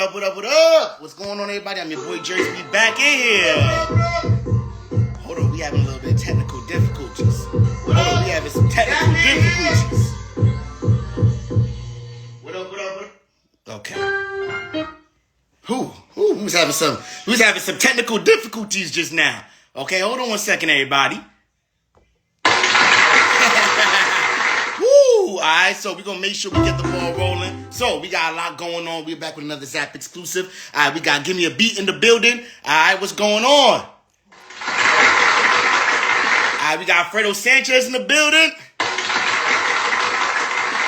up, what up, what up? What's going on, everybody? I'm your boy Jersey. We back in here. Hold on, we having a little bit of technical difficulties. Hold on, we having some technical difficulties. What up, what up, what up? Okay. Who's having some technical difficulties just now? Okay, hold on one second, everybody. Alright, so we're gonna make sure we get the ball rolling. So we got a lot going on. We're back with another Zap exclusive. Alright, we got Give Me a Beat in the building. Alright, what's going on? Alright, we got Fredo Sanchez in the building.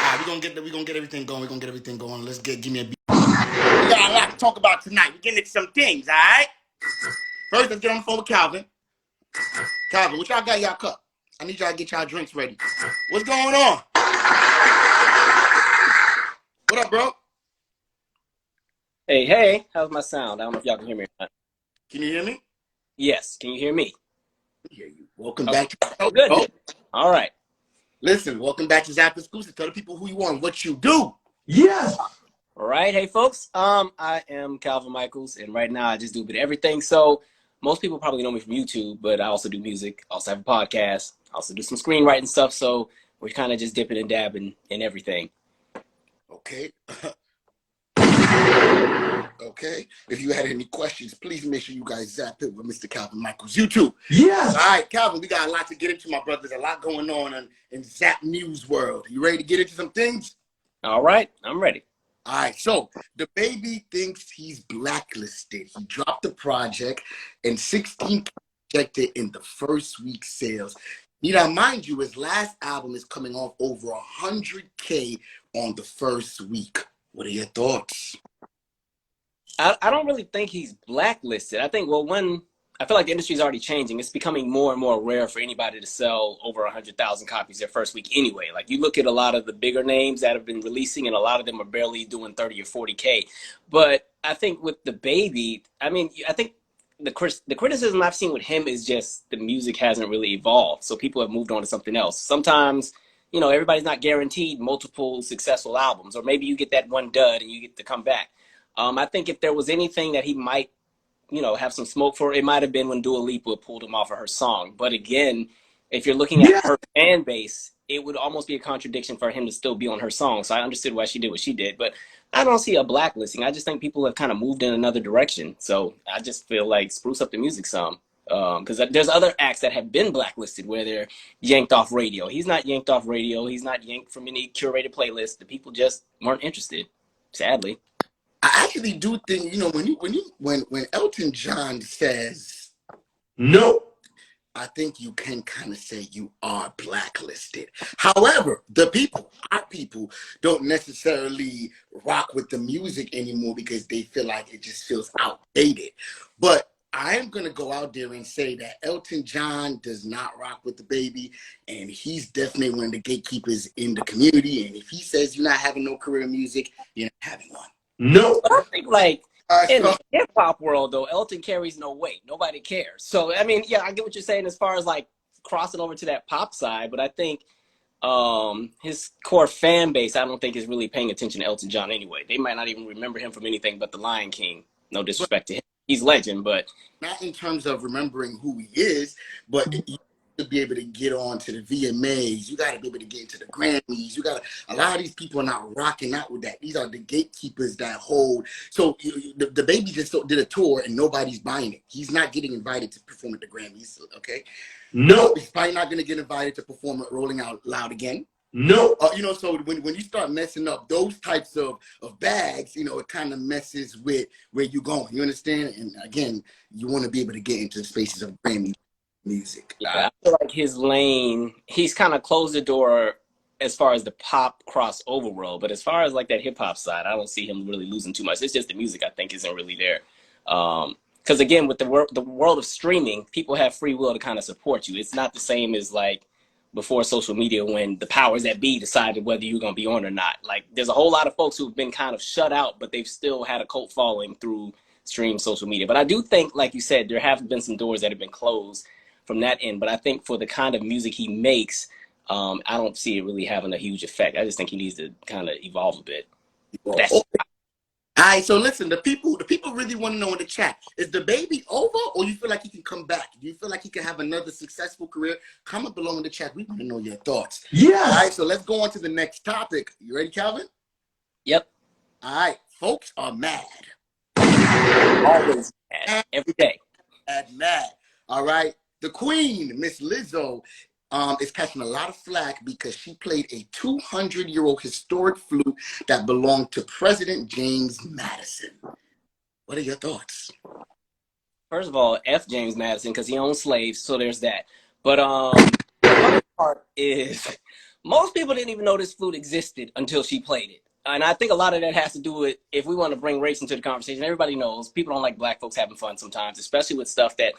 Alright, we're gonna get everything going. Let's Give Me a Beat. We got a lot to talk about tonight. We're getting into some things, alright? First, let's get on the phone with Calvin. Calvin, what y'all got in y'all cup? I need y'all to get y'all drinks ready. What's going on? What up, bro? Hey, how's my sound? I don't know if y'all can hear me or not. Can you hear me? Yes, can you hear me? I hear you. Welcome back to the show. Good. All right. Listen, welcome back to Zap Exclusive. Tell the people who you are and what you do. Yes. All right. Hey, folks. I am Calvin Michaels, and right now I just do a bit of everything. So most people probably know me from YouTube, but I also do music. I also have a podcast. I also do some screenwriting stuff. So we're kind of just dipping and dabbing in everything. Okay. Okay. If you had any questions, please make sure you guys zap it with Mr. Calvin Michaels YouTube. Yes. All right, Calvin, we got a lot to get into, my brothers. A lot going on in Zap News world. You ready to get into some things? All right. I'm ready. All right, so the baby thinks he's blacklisted. He dropped the project and 16 projected in the first week sales. Now, mind you, his last album is coming off over 100K on the first week. What are your thoughts? I don't really think he's blacklisted. I think, I feel like the industry is already changing. It's becoming more and more rare for anybody to sell over 100,000 copies their first week anyway. Like, you look at a lot of the bigger names that have been releasing, and a lot of them are barely doing 30 or 40K. But I think with the baby, I think the criticism I've seen with him is just the music hasn't really evolved. So people have moved on to something else. Sometimes, everybody's not guaranteed multiple successful albums, or maybe you get that one dud and you get to come back. I think if there was anything that he might, have some smoke for, it might have been when Dua Lipa pulled him off of her song. But again, if you're looking at her fan base, it would almost be a contradiction for him to still be on her song. So I understood why she did what she did, but I don't see a blacklisting. I just think people have kind of moved in another direction. So I just feel like spruce up the music some. Because there's other acts that have been blacklisted where they're yanked off radio. He's not yanked off radio. He's not yanked from any curated playlist. The people just weren't interested, sadly. I actually do think, when Elton John says no, I think you can kind of say you are blacklisted. However, our people don't necessarily rock with the music anymore because they feel like it just feels outdated. But I am going to go out there and say that Elton John does not rock with the baby, and he's definitely one of the gatekeepers in the community. And if he says you're not having no career in music, you're not having one. No. But I think, in the hip-hop world, though, Elton carries no weight. Nobody cares. So, I get what you're saying as far as, crossing over to that pop side. But I think his core fan base, I don't think, is really paying attention to Elton John anyway. They might not even remember him from anything but The Lion King. No disrespect to him. He's legend, but... Not in terms of remembering who he is, but... to be able to get on to the VMAs, you got to be able to get into the Grammys. A lot of these people are not rocking out with that. These are the gatekeepers that hold. So the baby just did a tour and nobody's buying it. He's not getting invited to perform at the Grammys. Okay, no, he's probably not going to get invited to perform at Rolling Out Loud again. No, so when you start messing up those types of bags, it kind of messes with where you're going. You understand? And again, you want to be able to get into spaces of Grammy music. Yeah, I feel like his lane, he's kind of closed the door as far as the pop crossover world, but as far as that hip hop side, I don't see him really losing too much. It's just the music, I think, isn't really there. Because again, with the world of streaming, people have free will to kind of support you. It's not the same as before social media when the powers that be decided whether you're going to be on or not. There's a whole lot of folks who've been kind of shut out, but they've still had a cult following through stream social media. But I do think, like you said, there have been some doors that have been closed from that end. But I think for the kind of music he makes, I don't see it really having a huge effect. I just think he needs to kind of evolve a bit. All right, so listen, the people really want to know in the chat, is the baby over, or you feel like he can come back? Do you feel like he can have another successful career? Comment below in the chat. We want to know your thoughts. Yes. All right, so let's go on to the next topic. You ready, Calvin? Yep. All right, folks are mad. Always mad. Every day. Mad. All right, the queen, Miss Lizzo, is catching a lot of flack because she played a 200-year-old historic flute that belonged to President James Madison. What are your thoughts? First of all, F James Madison, because he owned slaves, so there's that. But the funny part is most people didn't even know this flute existed until she played it. And I think a lot of that has to do with, if we want to bring race into the conversation, everybody knows people don't like black folks having fun sometimes, especially with stuff that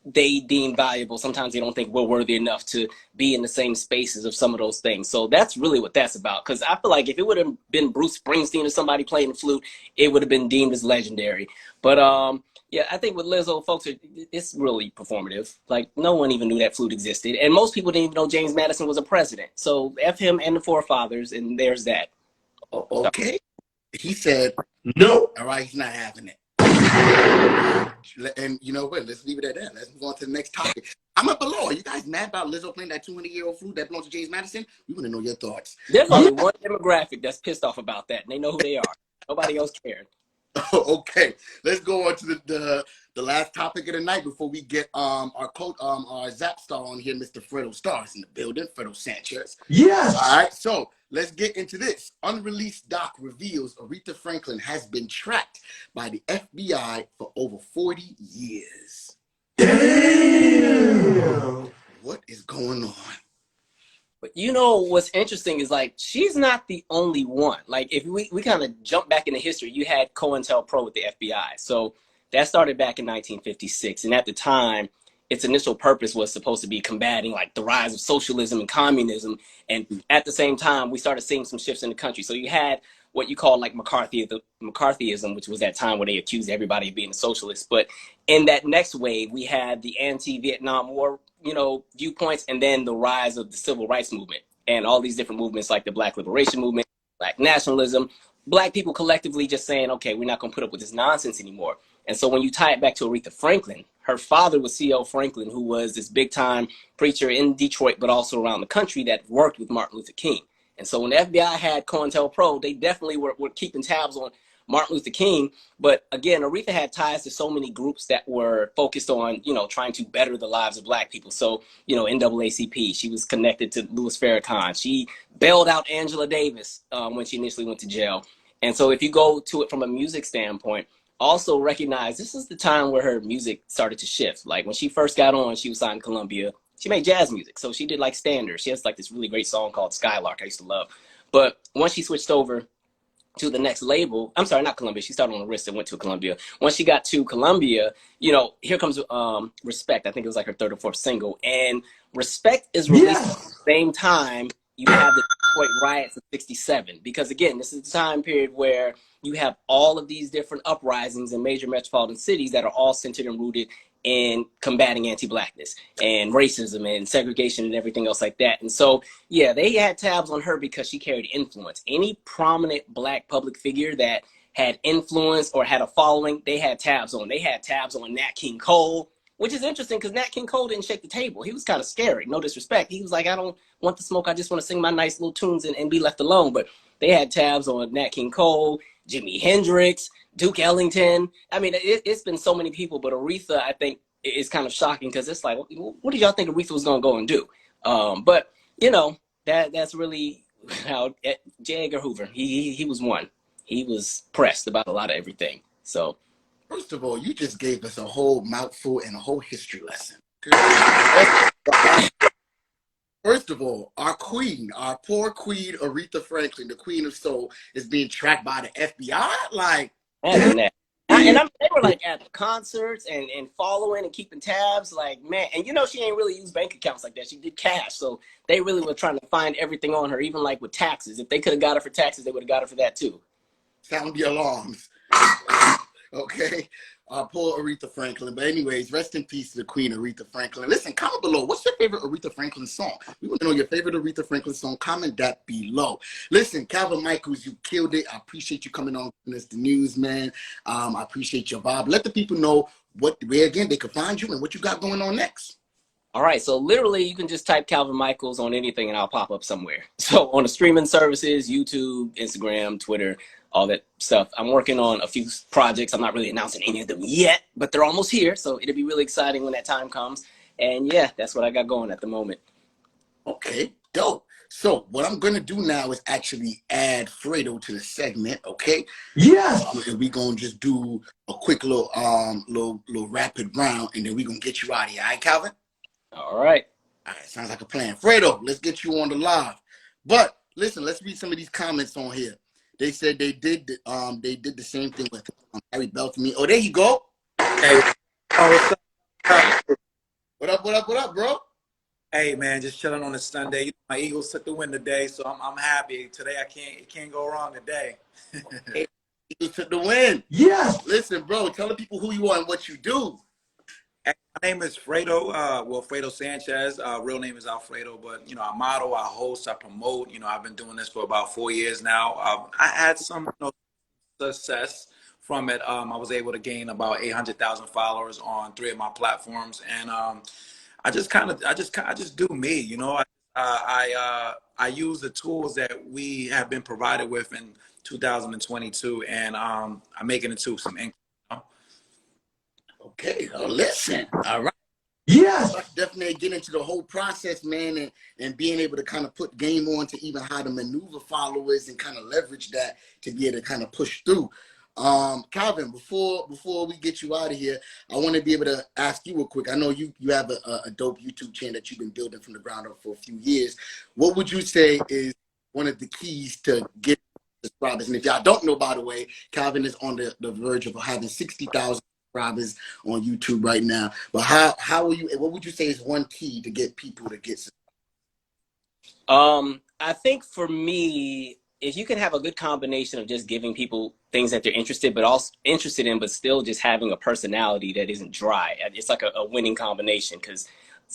they deem valuable. Sometimes they don't think we're worthy enough to be in the same spaces of some of those things. So that's really what that's about. Because I feel like if it would have been Bruce Springsteen or somebody playing the flute, it would have been deemed as legendary. But yeah, I think with Lizzo, folks, it's really performative. Like, no one even knew that flute existed. And most people didn't even know James Madison was a president. So F him and the forefathers, and there's that. Okay. He said, No. all right, he's not having it. And you know what? Let's leave it at that. Let's move on to the next topic. I'm up below. Are you guys mad about Lizzo playing that 200-year-old flute that belongs to James Madison? We want to know your thoughts. There's only one demographic that's pissed off about that, and they know who they are. Nobody else cared. Okay, let's go on to the last topic of the night before we get our Zap star on here, Mr. Fredo Stars in the building, Fredo Sanchez. Yes. All right, so let's get into this. Unreleased doc reveals Aretha Franklin has been tracked by the FBI for over 40 years. Damn. What is going on? But you know what's interesting is, like, she's not the only one. Like, if we kind of jump back into history, you had COINTELPRO with the FBI. So that started back in 1956. And at the time, its initial purpose was supposed to be combating, like, the rise of socialism and communism. And at the same time, we started seeing some shifts in the country. So you had what you call, like, McCarthyism, which was that time where they accused everybody of being a socialist. But in that next wave, we had the anti-Vietnam War, you know, viewpoints, and then the rise of the civil rights movement and all these different movements like the Black Liberation Movement, Black nationalism, Black people collectively just saying, okay, we're not going to put up with this nonsense anymore. And so when you tie it back to Aretha Franklin, her father was C.L. Franklin, who was this big time preacher in Detroit, but also around the country that worked with Martin Luther King. And so when the FBI had COINTELPRO, they definitely were keeping tabs on Martin Luther King. But again, Aretha had ties to so many groups that were focused on, you know, trying to better the lives of Black people. So, you know, NAACP, she was connected to Louis Farrakhan. She bailed out Angela Davis when she initially went to jail. And so if you go to it from a music standpoint, also recognize this is the time where her music started to shift. Like when she first got on, she was signed to Columbia. She made jazz music. So she did like standards. She has like this really great song called Skylark I used to love. But once she switched over to the next label, I'm sorry, not Columbia. She started on Arista and went to Columbia. Once she got to Columbia, you know, here comes Respect. I think it was like her third or fourth single. And Respect is released at the same time you have the Detroit riots of '67. Because again, this is the time period where you have all of these different uprisings in major metropolitan cities that are all centered and rooted in combating anti-Blackness and racism and segregation and everything else like that. And so, yeah, they had tabs on her because she carried influence. Any prominent Black public figure that had influence or had a following, they had tabs on. They had tabs on Nat King Cole, which is interesting because Nat King Cole didn't shake the table. He was kind of scary, no disrespect. He was like, I don't want the smoke. I just want to sing my nice little tunes and be left alone. But they had tabs on Nat King Cole, Jimi Hendrix, Duke Ellington. I mean, it's been so many people, but Aretha, I think, is kind of shocking because it's like, what did y'all think Aretha was going to go and do? But, you know, that's really how J. Edgar Hoover, he was one. He was pressed about a lot of everything. So, first of all, you just gave us a whole mouthful and a whole history lesson. First of all, our queen, our poor queen, Aretha Franklin, the queen of soul, is being tracked by the FBI? Like, imagine that. They were like at the concerts and following and keeping tabs, like, man. And you know, she ain't really used bank accounts like that. She did cash. So they really were trying to find everything on her, even like with taxes. If they could have got her for taxes, they would have got her for that too. Sound the alarms. Okay. Poor Aretha Franklin. But anyways, rest in peace to the Queen Aretha Franklin. Listen, comment below. What's your favorite Aretha Franklin song? We want to know your favorite Aretha Franklin song. Comment that below. Listen, Calvin Michaels, you killed it. I appreciate you coming on this the news, man. I appreciate your vibe. Let the people know where again they can find you and what you got going on next. All right, so literally you can just type Calvin Michaels on anything and I'll pop up somewhere. So on the streaming services, YouTube, Instagram, Twitter, all that stuff. I'm working on a few projects. I'm not really announcing any of them yet, but they're almost here. So it'll be really exciting when that time comes. And yeah, that's what I got going at the moment. Okay, dope. So what I'm gonna do now is actually add Fredo to the segment, okay? Yes. And we're gonna just do a quick little rapid round, and then we're gonna get you out of here. All right, Calvin? All right. All right, sounds like a plan. Fredo, let's get you on the live. But listen, let's read some of these comments on here. They said they did the same thing with Harry Beltamy. Oh, there you go. Hey, oh, what's up? What up, bro? Hey, man, just chilling on a Sunday. My Eagles took the win today, so I'm happy. Today it can't go wrong today. Hey, Eagles took the win. Yes. Listen, bro, tell the people who you are and what you do. Hey, my name is Fredo. Fredo Sanchez. Real name is Alfredo, but I model, I host, I promote. I've been doing this for about 4 years now. I had some success from it. I was able to gain about 800,000 followers on 3 of my platforms, and I just do me. I use the tools that we have been provided with in 2022, and I'm making it to some income. Okay, listen. All right. Yes. Definitely get into the whole process, man, and being able to kind of put game on to even how to maneuver followers and kind of leverage that to be able to kind of push through. Calvin, before we get you out of here, I want to be able to ask you a quick. I know you have a dope YouTube channel that you've been building from the ground up for a few years. What would you say is one of the keys to get subscribers? And if y'all don't know, by the way, Calvin is on the verge of having 60,000 subscribers on YouTube right now. But how are you? What would you say is one key to get people to get subscribers? I think for me, if you can have a good combination of just giving people things that they're interested in, but still just having a personality that isn't dry, it's like a winning combination. Because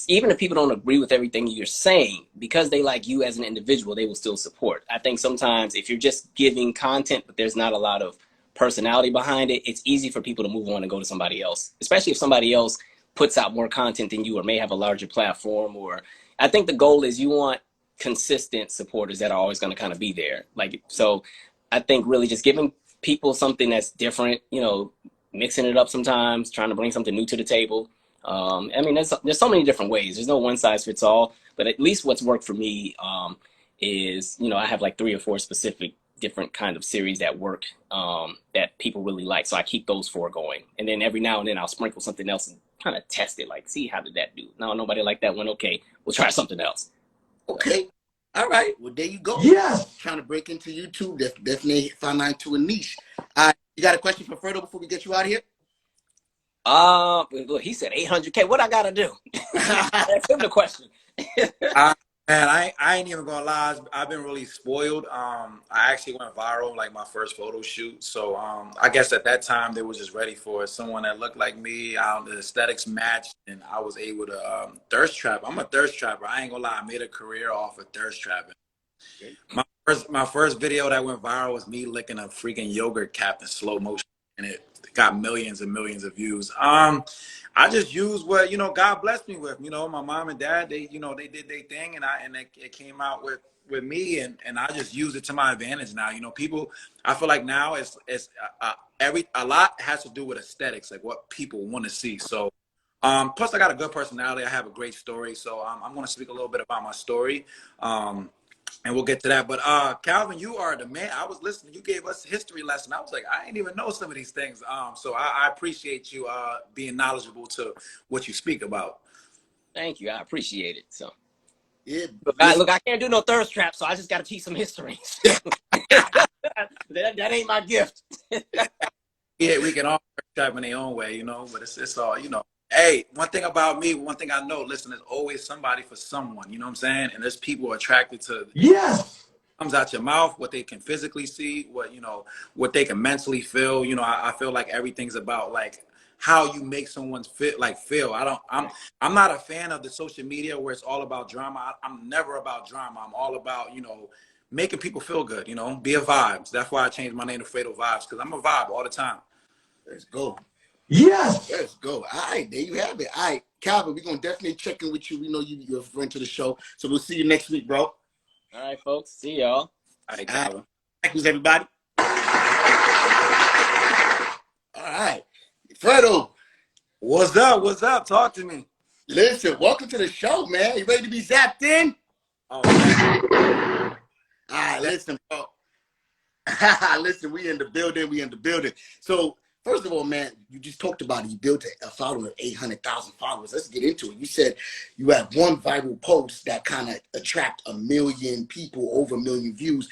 even if people don't agree with everything you're saying, because they like you as an individual, they will still support. I think sometimes if you're just giving content, but there's not a lot of personality behind it, it's easy for people to move on and go to somebody else, especially if somebody else puts out more content than you or may have a larger platform. Or I think the goal is you want consistent supporters that are always going to kind of be there. So I think really just giving people something that's different, mixing it up sometimes, trying to bring something new to the table. I mean, there's so many different ways. There's no one size fits all, but at least what's worked for me is, I have like 3 or 4 specific different kind of series that work that people really like. So I keep those 4 going. And then every now and then I'll sprinkle something else and kind of test it, like, see, how did that do? No, nobody liked that one. Okay, we'll try something else. Okay. All right. Well, there you go. Yes. Trying to break into YouTube. Definitely find out to a niche. You got a question for Fredo before we get you out of here? Look, he said 800K. What I gotta do? Ask him the question. Man, I ain't even gonna lie. I've been really spoiled. I actually went viral like my first photo shoot. So I guess at that time they were just ready for someone that looked like me. The aesthetics matched, and I was able to thirst trap. I'm a thirst trapper. I ain't gonna lie. I made a career off of thirst trapping. My first video that went viral was me licking a freaking yogurt cap in slow motion, and it got millions and millions of views. I just used what God blessed me with. My mom and dad, they they did their thing, and it came out with me, and I just used it to my advantage now. People, I feel like now it's a lot has to do with aesthetics, like what people want to see. So plus I got a good personality. I have a great story, so I'm going to speak a little bit about my story. And we'll get to that. But Calvin, you are the man. I was listening. You gave us a history lesson. I was like, I didn't even know some of these things. So I appreciate you being knowledgeable to what you speak about. Thank you. I appreciate it. So Yeah. look, I can't do no thirst trap, so I just got to teach some history. that ain't my gift. Yeah, we can all trap in their own way, but it's all, Hey, one thing about me, one thing I know, listen, there's always somebody for someone, you know what I'm saying? And there's people attracted to Yes. comes out your mouth, what they can physically see, what what they can mentally feel. I feel like everything's about like how you make someone feel. I'm not a fan of the social media where it's all about drama. I'm never about drama. I'm all about making people feel good. Be a vibes. That's why I changed my name to Fredo Vibes, because I'm a vibe all the time. Let's go. Yes. Let's go. All right, there you have it. All right, Calvin, we're gonna definitely check in with you. We know you're a friend to the show, so we'll see you next week, bro. All right, folks. See y'all. All right, All right. Calvin. Thanks, everybody. All right, Fredo. What's up? What's up? Talk to me. Listen, welcome to the show, man. You ready to be zapped in? Oh man. All right, listen, bro. Listen, we in the building. We in the building. So, first of all, man, you just talked about it. You built a following of 800,000 followers. Let's get into it. You said you had one viral post that kind of attract 1 million people, over 1 million views.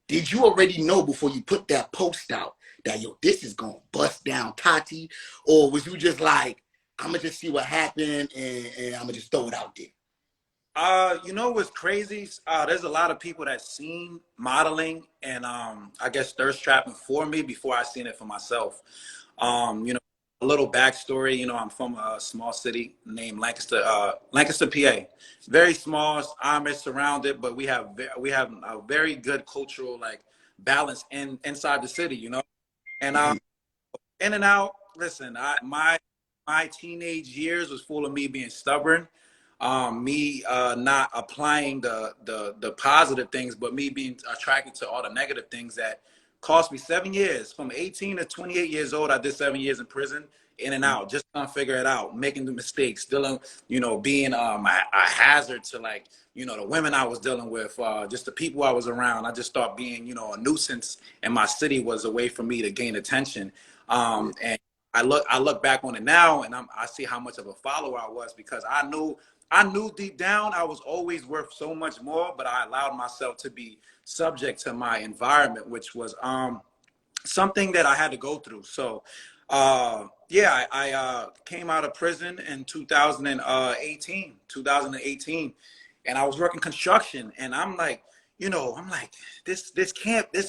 Did you already know before you put that post out that, yo, this is going to bust down Tati? Or was you just like, I'm going to just see what happened and I'm going to just throw it out there? You know what's crazy? There's a lot of people that seen modeling and I guess thirst trapping for me before I seen it for myself. A little backstory. I'm from a small city named Lancaster, PA. Very small, Amish surrounded, but we have a very good cultural balance inside the city. And in and out. Listen, my teenage years was full of me being stubborn. Me not applying the positive things, but me being attracted to all the negative things that cost me 7 years. From 18 to 28 years old, I did 7 years in prison, in and out, just trying to figure it out, making the mistakes, dealing, being a hazard to the women I was dealing with, just the people I was around. I just thought being, a nuisance in my city was a way for me to gain attention. And I look back on it now, and I see how much of a follower I was, because I knew deep down I was always worth so much more, but I allowed myself to be subject to my environment, which was something that I had to go through. So yeah, I came out of prison in 2018, and I was working construction, and I'm like, this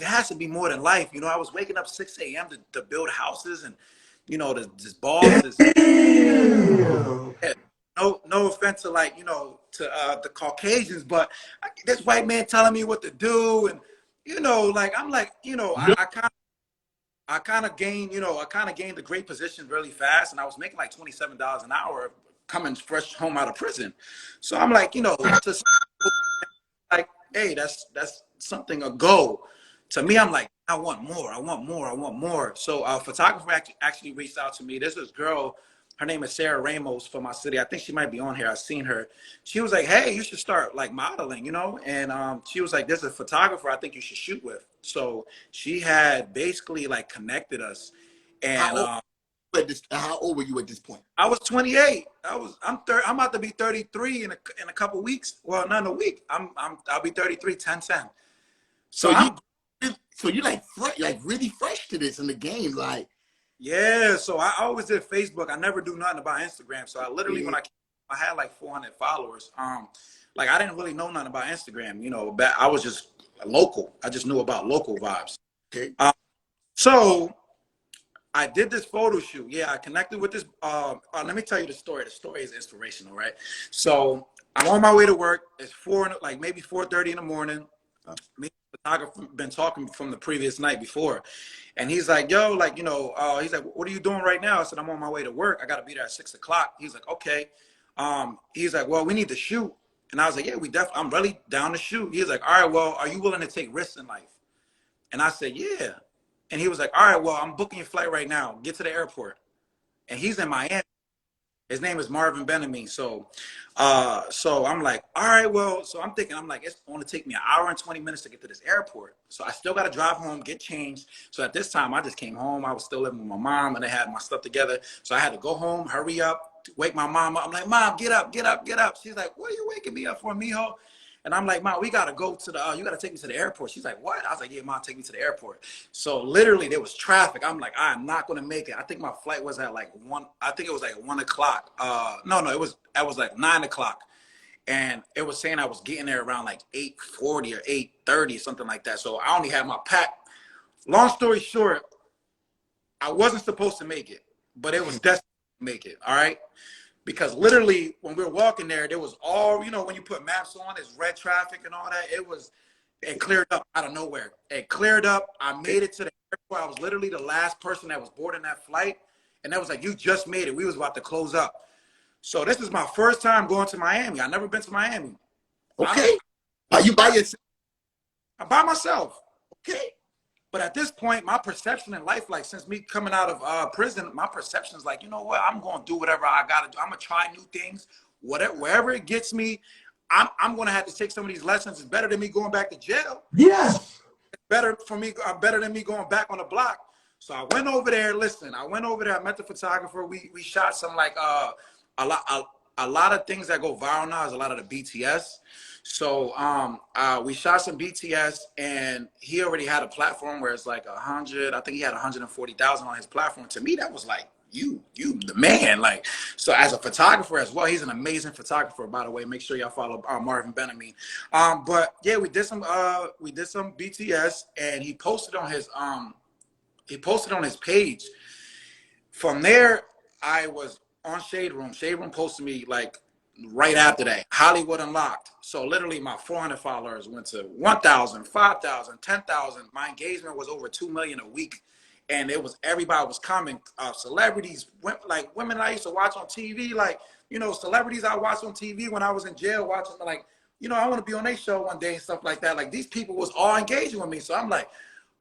has to be more than life. I was waking up 6 a.m. to build houses, and this boss is no offense to the Caucasians, but this white man telling me what to do, and I'm like, I kind of gained a great position really fast, and I was making like $27 an hour coming fresh home out of prison. So I'm like, to like, hey, that's something, a goal. To me, I'm like, I want more. So a photographer actually reached out to me. There's this girl, her name is Sarah Ramos, from my city. I think she might be on here. I've seen her. She was like, hey, you should start modeling, And she was like, there's a photographer I think you should shoot with. So she had basically connected us. And how old were you at this point? I was 28. I'm about to be 33 in a couple weeks. Well, not in a week. I'll be 33 10/10. So you really fresh to this in the game, like. Yeah, so I always did Facebook. I never do nothing about Instagram. So I literally, when I had like 400 followers, I didn't really know nothing about Instagram. I was just local. I just knew about local vibes. Okay. So I did this photo shoot. Yeah, I connected with this. Let me tell you the story. The story is inspirational, right? So I'm on my way to work. It's maybe 4:30 in the morning. Me and the photographer been talking from the previous night before, and he's like, yo, he's like, what are you doing right now? I said, I'm on my way to work. I got to be there at 6 o'clock. He's like, okay. He's like, well, we need to shoot. And I was like, yeah, I'm really down to shoot. He's like, all right, well, are you willing to take risks in life? And I said, yeah. And he was like, all right, well, I'm booking your flight right now. Get to the airport. And he's in Miami. His name is Marvin Benjamin. So I'm like, all right, well, so I'm thinking, it's going to take me 1 hour and 20 minutes to get to this airport. So I still got to drive home, get changed. So at this time, I just came home. I was still living with my mom, and I had my stuff together. So I had to go home, hurry up, wake my mom up. I'm like, Mom, get up. She's like, what are you waking me up for, mijo? And I'm like, Mom, we got to go to you got to take me to the airport. She's like, what? I was like, yeah, Mom, take me to the airport. So literally there was traffic. I'm like, I'm not going to make it. I think my flight was at 1. I think it was 1 o'clock. No, it was like 9 o'clock. and it was saying I was getting there around like 8:40 or 8:30, something like that. So I only had my pack. Long story short, I wasn't supposed to make it, but it was destined to make it. All right. Because literally when we were walking there was all, you know, when you put maps on, it's red traffic and all that. It cleared up out of nowhere. It cleared up. I made it to the airport. I was literally the last person that was boarding that flight. And that was like, you just made it. We was about to close up. So this is my first time going to Miami. I've never been to Miami. Okay. Are you by yourself? I'm by myself. Okay. But at this point, my perception in life, like since me coming out of prison, my perception is like, you know what? I'm going to do whatever I got to do. I'm going to try new things. Wherever it gets me, I'm going to have to take some of these lessons. It's better than me going back to jail. Yes. It's better for me, better than me going back on the block. So I went over there. Listen, I went over there. I met the photographer. We shot some like a lot of things that go viral now is a lot of the BTS. So we shot some BTS, and he already had a platform where it's like 100. I think he had 140,000 on his platform. To me, that was like you the man. Like, so as a photographer as well, he's an amazing photographer, by the way. Make sure y'all follow Marvin Benjamin. But yeah, we did some BTS, and he posted on his page. From there, I was on Shade Room. Shade Room posted me like right after that. Hollywood Unlocked. So literally my 400 followers went to 1,000, 5,000, 10,000. My engagement was over 2 million a week. And it was, everybody was coming, celebrities, like women I used to watch on TV, like, you know, celebrities I watched on TV when I was in jail watching, like, you know, I want to be on their show one day and stuff like that. Like, these people was all engaging with me. So I'm like,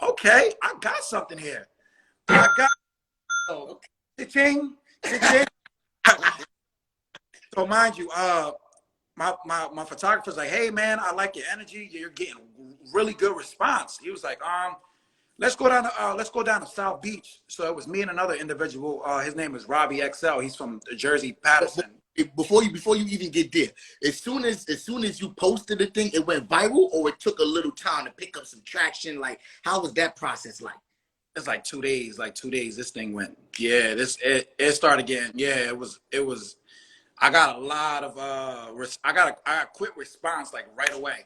okay, I got something here. I got, so, cha-ching, cha-ching. So mind you, my photographer's like, hey man, I like your energy. You're getting really good response. He was like, let's go down to South Beach. So it was me and another individual. His name is Robbie XL. He's from Jersey, Patterson. Before you even get there, as soon as you posted the thing, it went viral, or it took a little time to pick up some traction. Like, how was that process like? It's like 2 days. This thing went. Yeah, it started getting. Yeah, it was. I got a lot of I got quick response like right away.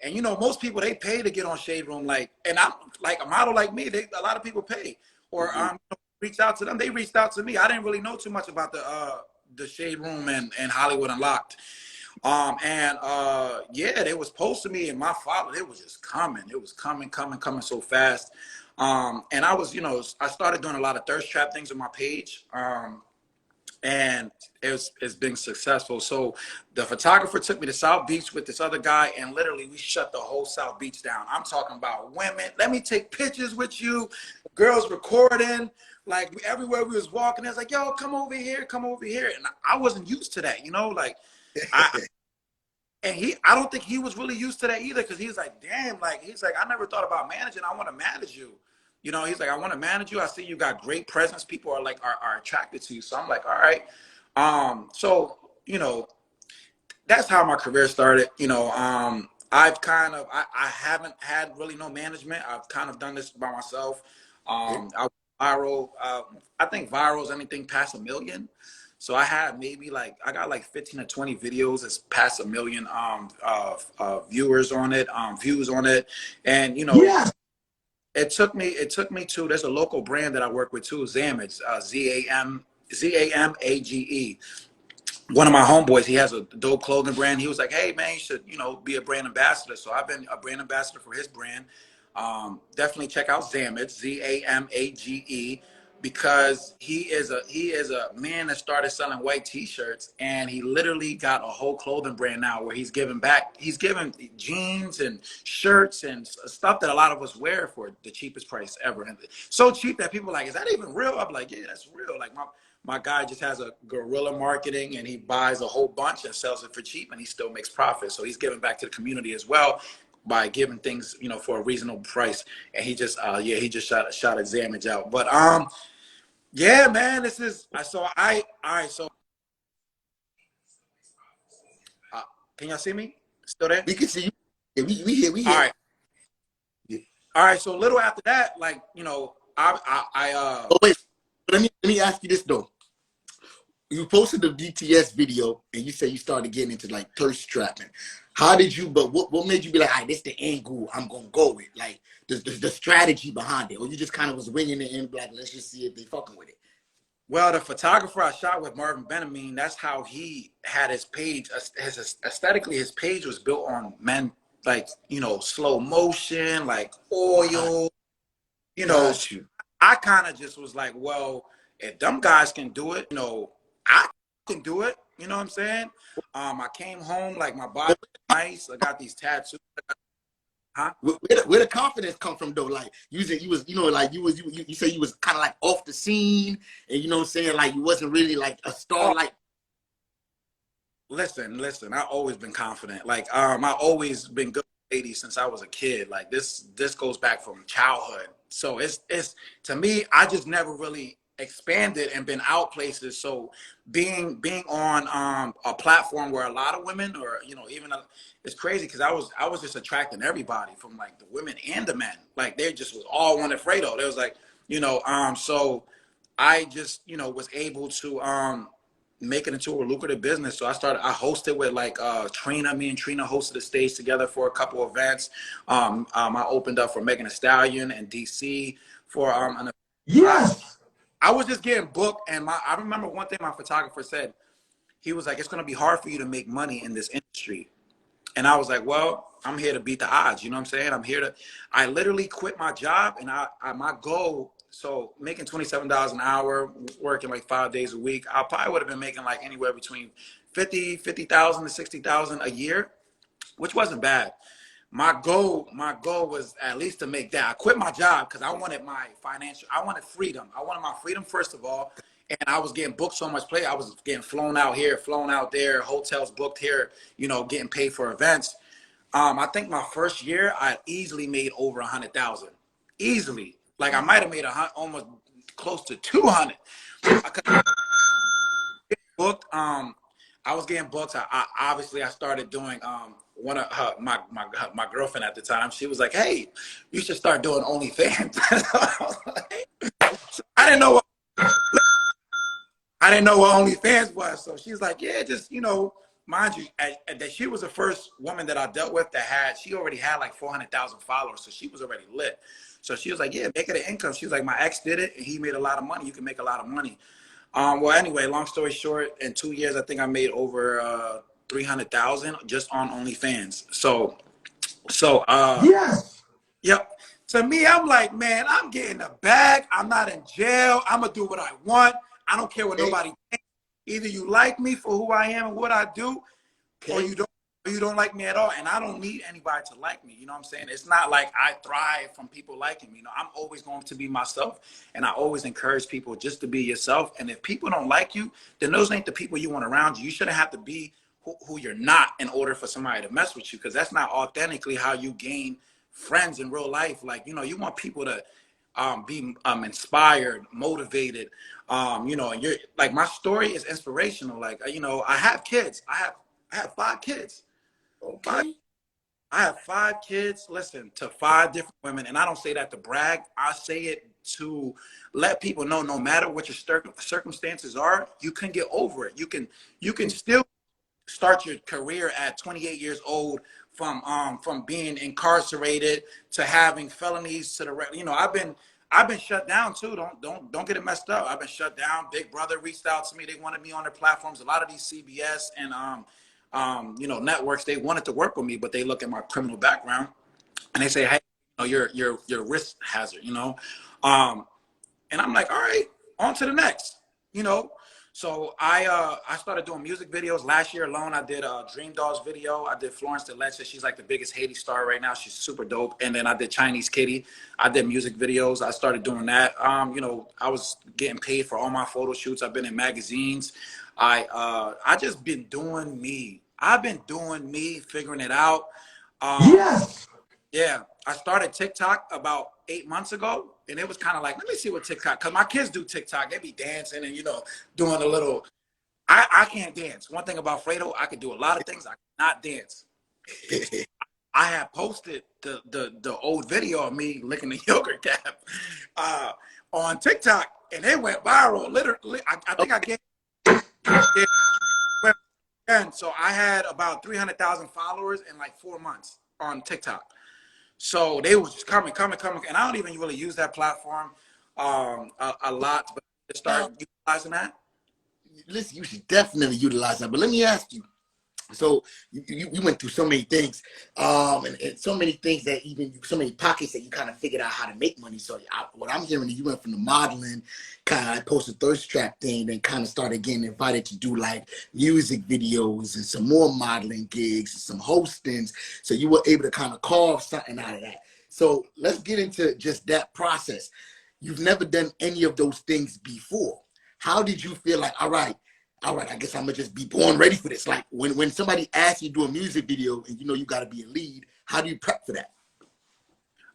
And you know, most people, they pay to get on Shade Room, like, and I'm like a model like me, a lot of people pay or reach out to them. They reached out to me. I didn't really know too much about the Shade Room and Hollywood Unlocked. Yeah, they was posting me, and my father, it was just coming. It was coming so fast. And I was, you know, I started doing a lot of thirst trap things on my page. And it's been successful. So the photographer took me to South Beach with this other guy, and literally we shut the whole South Beach down. I'm talking about women. Let me take pictures with you. Girls recording. Like, everywhere we was walking, it's like, yo, come over here. And I wasn't used to that, you know, like, I don't think he was really used to that either, because he's like, damn, like, he's like, I never thought about managing. I want to manage you. You know, he's like, I want to manage you. I see you got great presence. People are like, are attracted to you. So I'm like, all right. So, you know, that's how my career started. You know, I've kind of, I haven't had really no management. I've kind of done this by myself. I viral. I think viral is anything past 1 million. So I had I got like 15 or 20 videos that's past 1 million viewers on it, views on it. And, you know, Yes. It took me to, there's a local brand that I work with too, Zamage, ZAMAGE. One of my homeboys, he has a dope clothing brand. He was like, hey man, you should, you know, be a brand ambassador. So I've been a brand ambassador for his brand. Definitely check out Zamage, ZAMAGE, because he is a man that started selling white t-shirts, and he literally got a whole clothing brand now where he's giving back. He's giving jeans and shirts and stuff that a lot of us wear for the cheapest price ever. And so cheap that people are like, is that even real? I'm like, yeah, that's real. Like, my guy just has a guerrilla marketing, and he buys a whole bunch and sells it for cheap, and he still makes profit. So he's giving back to the community as well by giving things, you know, for a reasonable price. And he just he just shot a Zamage out. But yeah, man, this is all right. So can y'all see me? Still there? We can see you. Yeah, we here. All right. Yeah. All right. So a little after that, like, you know, Oh, wait. Let me ask you this though. you posted the BTS video and you said you started getting into like thirst trapping. How did you? But what made you be like, all right, this the angle I'm gonna go with? Like the strategy behind it, or you just kind of was winging it in, like let's just see if they fucking with it. Well, the photographer I shot with, Marvin Benjamin, that's how he had his page. Aesthetically, his page was built on men, like, you know, slow motion, like oil, you know. Got you. I kind of just was like, well, if them guys can do it, you know, I can do it. You know what I'm saying? I came home, like, my body was nice. I got these tattoos. Huh? Where the confidence come from though? Like you said, you was, you know, like you said you was kind of like off the scene, and you know what I'm saying, like you wasn't really like a star. Oh, Like, listen. I always been confident. Like, I always been good with ladies since I was a kid. Like this goes back from childhood. So it's to me, I just never really expanded and been out places. So being on a platform where a lot of women, or you know, even it's crazy because I was just attracting everybody, from like the women and the men. Like they just was all wanted Fredo. They was like, you know, so I just, you know, was able to make it into a lucrative business. So I hosted with like Trina. Me and Trina hosted a stage together for a couple events. I opened up for Megan Thee Stallion and DC for an Yes. I was just getting booked, and I remember one thing my photographer said. He was like, "It's gonna be hard for you to make money in this industry," and I was like, "Well, I'm here to beat the odds." You know what I'm saying? I'm here to. I literally quit my job, and my goal. So making $27 an hour, working like 5 days a week, I probably would have been making like anywhere between 50,000 to 60,000 a year, which wasn't bad. My goal was at least to make that. I quit my job because I wanted I wanted freedom. I wanted my freedom first of all, and I was getting booked so much play. I was getting flown out here, flown out there, hotels booked here, you know, getting paid for events. I think my first year I easily made over 100,000, easily. Like I might have made almost close to 200. Booked. I was getting booked. I obviously I started doing one of my girlfriend at the time. She was like, "Hey, you should start doing OnlyFans." I didn't know what OnlyFans was. So she's like, "Yeah, just, you know, mind you, that she was the first woman that I dealt with that she already had like 400,000 followers, so she was already lit. So she was like, "Yeah, make it an income." She was like, "My ex did it, and he made a lot of money. You can make a lot of money." Well, anyway, long story short, in 2 years, I think I made over 300,000 just on OnlyFans. So, Yes. yep. To me, I'm like, man, I'm getting a bag. I'm not in jail. I'm gonna do what I want. I don't care what nobody thinks. Either you like me for who I am and what I do, or you don't like me at all. And I don't need anybody to like me. You know what I'm saying? It's not like I thrive from people liking me. You know, I'm always going to be myself, and I always encourage people just to be yourself. And if people don't like you, then those ain't the people you want around you. You shouldn't have to be who you're not in order for somebody to mess with you, because that's not authentically how you gain friends in real life. Like, you know, you want people to be inspired, motivated. You know, and you're like, my story is inspirational. Like, you know, I have kids. I have 5 kids. okay. I have 5 kids, listen, to 5 different women. And I don't say that to brag. I say it to let people know, no matter what your circumstances are, you can get over it. You can still start your career at 28 years old, from being incarcerated to having felonies to the, you know, I've been shut down too. Don't get it messed up. I've been shut down. Big Brother reached out to me. They wanted me on their platforms. A lot of these CBS and you know, networks, they wanted to work with me, but they look at my criminal background and they say, "Hey, you know, you're a risk hazard," you know. And I'm like, all right, on to the next, you know. So I started doing music videos. Last year alone, I did a Dream Dolls video. I did Florence DeLeche. She's like the biggest Haiti star right now. She's super dope. And then I did Chinese Kitty. I did music videos. I started doing that. You know, I was getting paid for all my photo shoots. I've been in magazines. I just been doing me. I've been doing me, figuring it out. Yes. Yeah, I started TikTok about 8 months ago, and it was kind of like, let me see what TikTok, because my kids do TikTok. They be dancing and, you know, doing a little. I can't dance. One thing about Fredo, I can do a lot of things. I cannot dance. I have posted the old video of me licking the yogurt cap on TikTok, and it went viral. Literally, I think I gained Yeah. And so I had about 300,000 followers in like 4 months on TikTok. So they was just coming, and I don't even really use that platform a lot, but to start utilizing that. Listen, you should definitely utilize that. But let me ask you. So you went through so many things, and so many things that even so many pockets that you kind of figured out how to make money. So what I'm hearing is you went from the modeling, kind of like post a thirst trap thing, then kind of started getting invited to do like music videos and some more modeling gigs and some hostings. So you were able to kind of carve something out of that. So let's get into just that process. You've never done any of those things before. How did you feel like, all right, I guess I'm gonna just be born ready for this. Like when somebody asks you to do a music video and you know you gotta be a lead, how do you prep for that?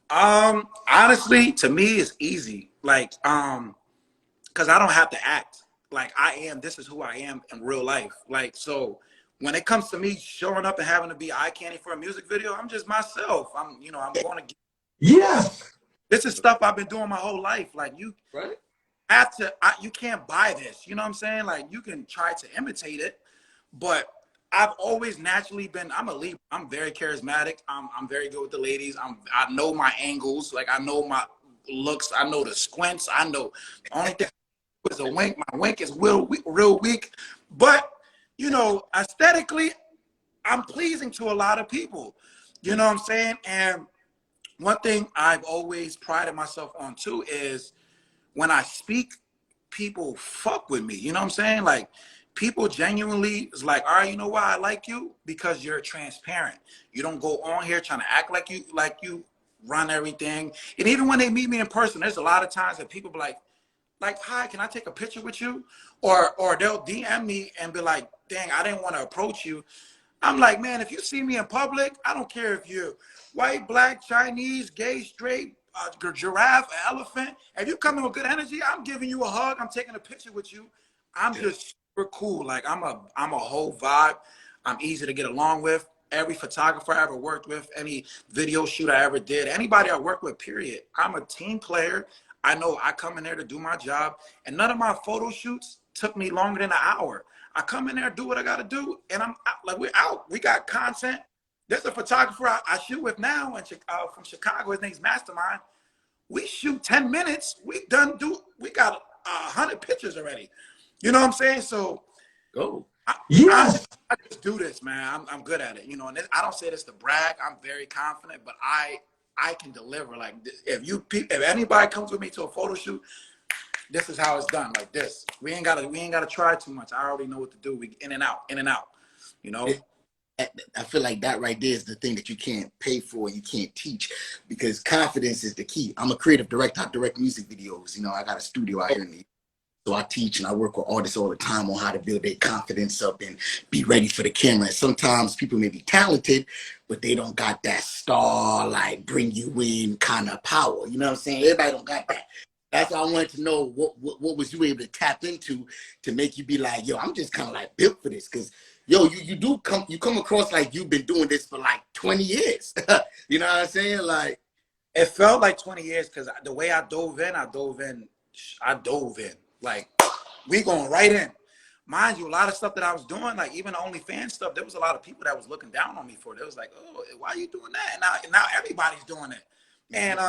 Honestly, to me, it's easy. Like, because I don't have to act. Like I am. This is who I am in real life. Like so. When it comes to me showing up and having to be eye candy for a music video, I'm just myself. I'm going to get. Yes. This is stuff I've been doing my whole life. Like Right. you can't buy this. You know what I'm saying? Like you can try to imitate it, but I've always naturally been. I'm a leader. I'm very charismatic. I'm very good with the ladies. I know my angles. Like I know my looks. I know the squints. I know the only thing is a wink. My wink is real weak, but aesthetically, I'm pleasing to a lot of people. You know what I'm saying? And one thing I've always prided myself on too is when I speak, people fuck with me. You know what I'm saying? Like people genuinely is like, all right, you know why I like you? Because you're transparent. You don't go on here trying to act like you run everything. And even when they meet me in person, there's a lot of times that people be like, hi, can I take a picture with you? Or they'll DM me and be like, dang, I didn't want to approach you. I'm like, man, if you see me in public, I don't care if you're white, black, Chinese, gay, straight, giraffe, elephant. If you come in with good energy, I'm giving you a hug. I'm taking a picture with you. I'm just super cool. Like I'm a whole vibe. I'm easy to get along with. Every photographer I ever worked with, any video shoot I ever did, anybody I work with, period. I'm a team player. I know I come in there to do my job, and none of my photo shoots took me longer than an hour. I come in there, do what I got to do, and I'm out. Like we're out. We got content. There's a photographer I shoot with now from Chicago. His name's Mastermind. We shoot 10 minutes. We got 100 pictures already. You know what I'm saying? So Go. I just do this, man. I'm good at it. And I don't say this to brag. I'm very confident, but I can deliver. Like if anybody comes with me to a photo shoot, this is how it's done, like this. We ain't gotta try too much. I already know what to do. We in and out. I feel like that right there is the thing that you can't pay for, you can't teach, because confidence is the key. I'm a creative director. I direct music videos. I got a studio out here in the So I teach and I work with artists all the time on how to build their confidence up and be ready for the camera. And sometimes people may be talented, but they don't got that star, like bring you in kind of power. You know what I'm saying? Everybody don't got that. That's why I wanted to know what was you able to tap into to make you be like, yo, I'm just kind of like built for this. Cause yo, you come across like you've been doing this for like 20 years. You know what I'm saying? Like it felt like 20 years because the way I dove in. Like we going right in. Mind you, a lot of stuff that I was doing, like even the OnlyFans stuff, there was a lot of people that was looking down on me for it. They was like, oh, why are you doing that? And now everybody's doing it. And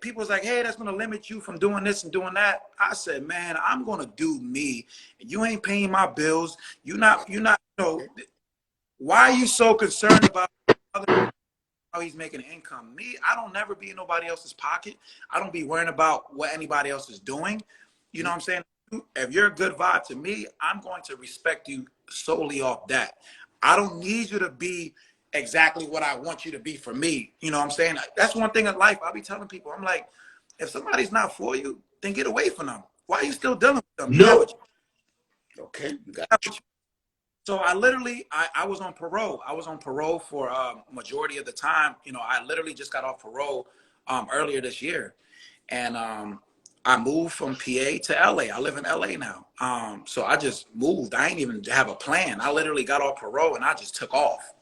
people was like, hey, that's gonna limit you from doing this and doing that. I said, man, I'm gonna do me. You ain't paying my bills. You're not, why are you so concerned about other how he's making income? Me, I don't never be in nobody else's pocket. I don't be worrying about what anybody else is doing. You know what I'm saying? If you're a good vibe to me, I'm going to respect you solely off that. I don't need you to be exactly what I want you to be for me. You know what I'm saying? That's one thing in life. I'll be telling people, I'm like, if somebody's not for you, then get away from them. Why are you still dealing with them? no. Okay, you got you. So I literally, I was on parole. I was on parole for majority of the time. I literally just got off parole earlier this year. And I moved from PA to LA. I live in LA now. So I just moved. I ain't even have a plan. I literally got off parole and I just took off.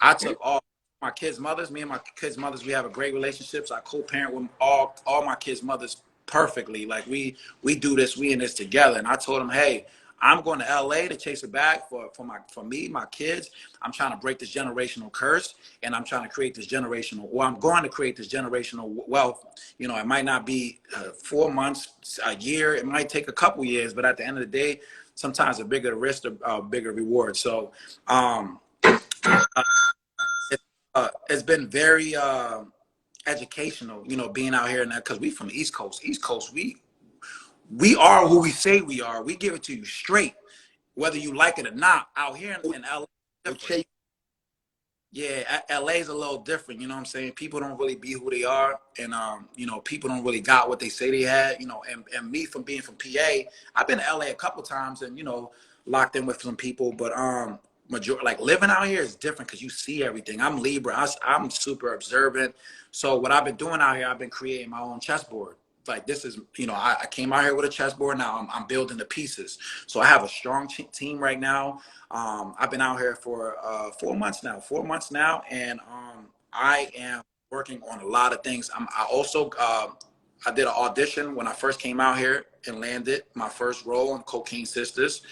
I took off. My kids' mothers, me and my kids' mothers, we have a great relationship. So I co-parent with all my kids' mothers perfectly. Like we do this, we in this together. And I told them, hey, I'm going to LA to chase it back for me, my kids. I'm trying to break this generational curse, and I'm trying to create this generational, well, I'm going to create this generational wealth. You know, it might not be 4 months, a year. It might take a couple years, but at the end of the day, sometimes a bigger risk, a bigger reward. So it's been very educational, you know, being out here, and because we from the East Coast. East Coast, we are who we say we are. We give it to you straight, whether you like it or not. Out here in LA, different. Yeah, LA is a little different. You know what I'm saying? People don't really be who they are, and you know, people don't really got what they say they had. You know, and me from being from PA, I've been to LA a couple times, and you know, locked in with some people, but like living out here is different because you see everything. I'm Libra. I'm super observant. So what I've been doing out here, I've been creating my own chessboard. Like this is, you know, I came out here with a chessboard. Now I'm building the pieces. So I have a strong team right now. I've been out here for 4 months now, and I am working on a lot of things. I also I did an audition when I first came out here and landed my first role on Cocaine Sisters,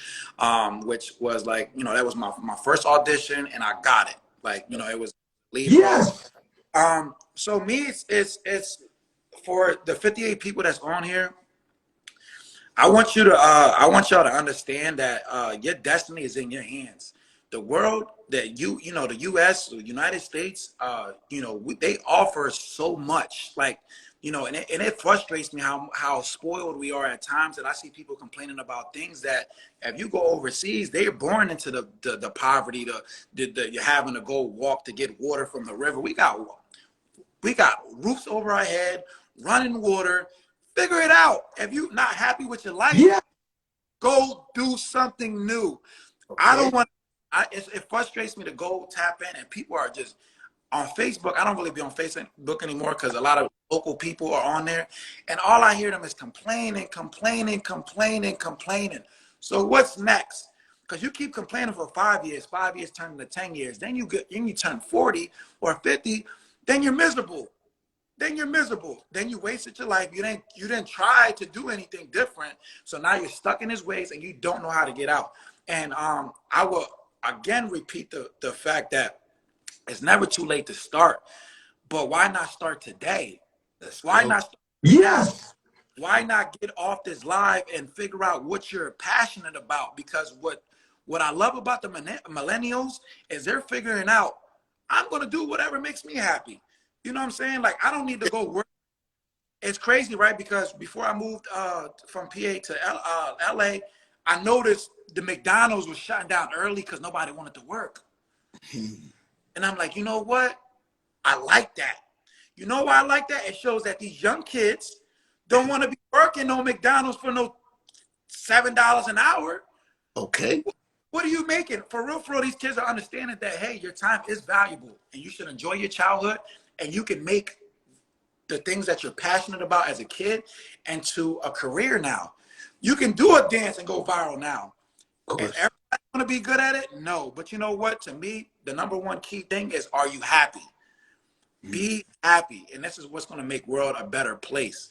which was like, you know, that was my first audition, and I got it. Like, you know, it was lead role. So me, it's for the 58 people that's on here. I want y'all to understand that your destiny is in your hands. The world that you know, the U.S., the United States, you know, they offer so much. Like, you know, and it frustrates me how spoiled we are at times. That I see people complaining about things that if you go overseas, they're born into the poverty, you're having to go walk to get water from the river. We got roofs over our head, running water. Figure it out. If you're not happy with your life, go do something new. Okay. I don't want. It frustrates me to go tap in, and people are just on Facebook. I don't really be on Facebook anymore because a lot of local people are on there, and all I hear them is complaining. So what's next? Because you keep complaining for 5 years, 5 years turning to 10 years. Then you turn 40 or 50, then you're miserable. Then you wasted your life. You didn't try to do anything different. So now you're stuck in his ways and you don't know how to get out. And I will again repeat the fact that it's never too late to start. But why not start today? Why not start now? Why not get off this live and figure out what you're passionate about? Because what I love about the millennials is they're figuring out, I'm going to do whatever makes me happy. You know what I'm saying? Like, I don't need to go work. It's crazy, right? Because before I moved from PA to LA, I noticed the McDonald's was shutting down early because nobody wanted to work. And I'm like, you know what? I like that. You know why I like that? It shows that these young kids don't want to be working on McDonald's for no $7 an hour. Okay. What are you making? For real, these kids are understanding that, hey, your time is valuable and you should enjoy your childhood, and you can make the things that you're passionate about as a kid into a career now. You can do a dance and go viral now. Is everybody going to be good at it? No. But you know what? To me, the number one key thing is, are you happy? Be happy. And this is what's going to make world a better place.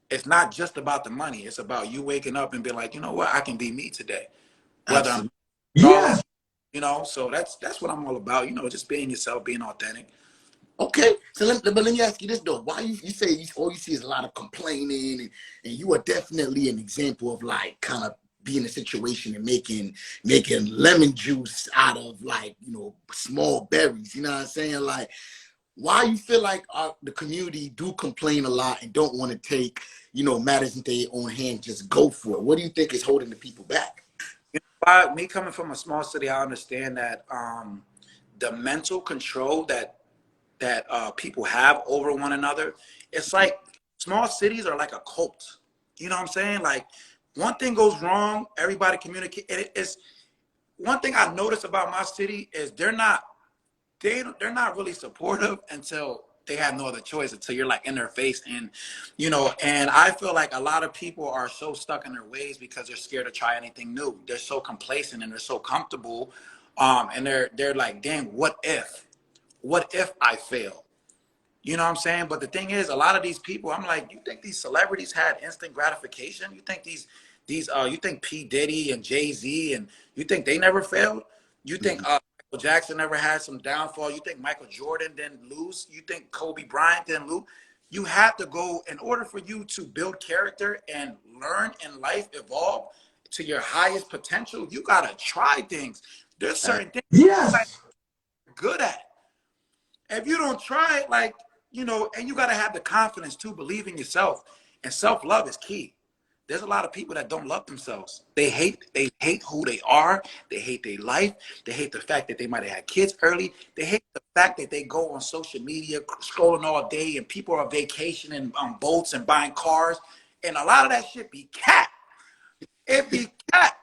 It's not just about the money. It's about you waking up and being like, you know what? I can be me today. Whether I'm, you know, so that's what I'm all about. You know, just being yourself, being authentic. Okay, so let me ask you this though. Why you say all you see is a lot of complaining, and you are definitely an example of like kind of being in a situation and making lemon juice out of, like, you know, small berries. You know what I'm saying? Like, why you feel like the community do complain a lot and don't want to take, you know, matters into their own hand, just go for it? What do you think is holding the people back? You know, me coming from a small city, I understand that the mental control that people have over one another, it's like small cities are like a cult. You know what I'm saying? Like, one thing goes wrong, everybody communicate. It's one thing I noticed about my city is they're not really supportive until they have no other choice, until you're like in their face. And you know, and I feel like a lot of people are so stuck in their ways because they're scared to try anything new. They're so complacent and they're so comfortable, and they're like, dang, what if I fail? You know what I'm saying? But the thing is, a lot of these people, I'm like, you think these celebrities had instant gratification? You think these you think P. Diddy and Jay-Z, and you think they never failed? You think Michael Jackson never had some downfall? You think Michael Jordan didn't lose? You think Kobe Bryant didn't lose? You have to go, in order for you to build character and learn in life, evolve to your highest potential, you gotta try things. There's certain things you're good at. If you don't try it, like, you know, and you gotta have the confidence to believe in yourself. And self-love is key. There's a lot of people that don't love themselves. They hate who they are. They hate their life. They hate the fact that they might have had kids early. They hate the fact that they go on social media scrolling all day and people are vacationing on boats and buying cars. And a lot of that shit be cap. It be cap.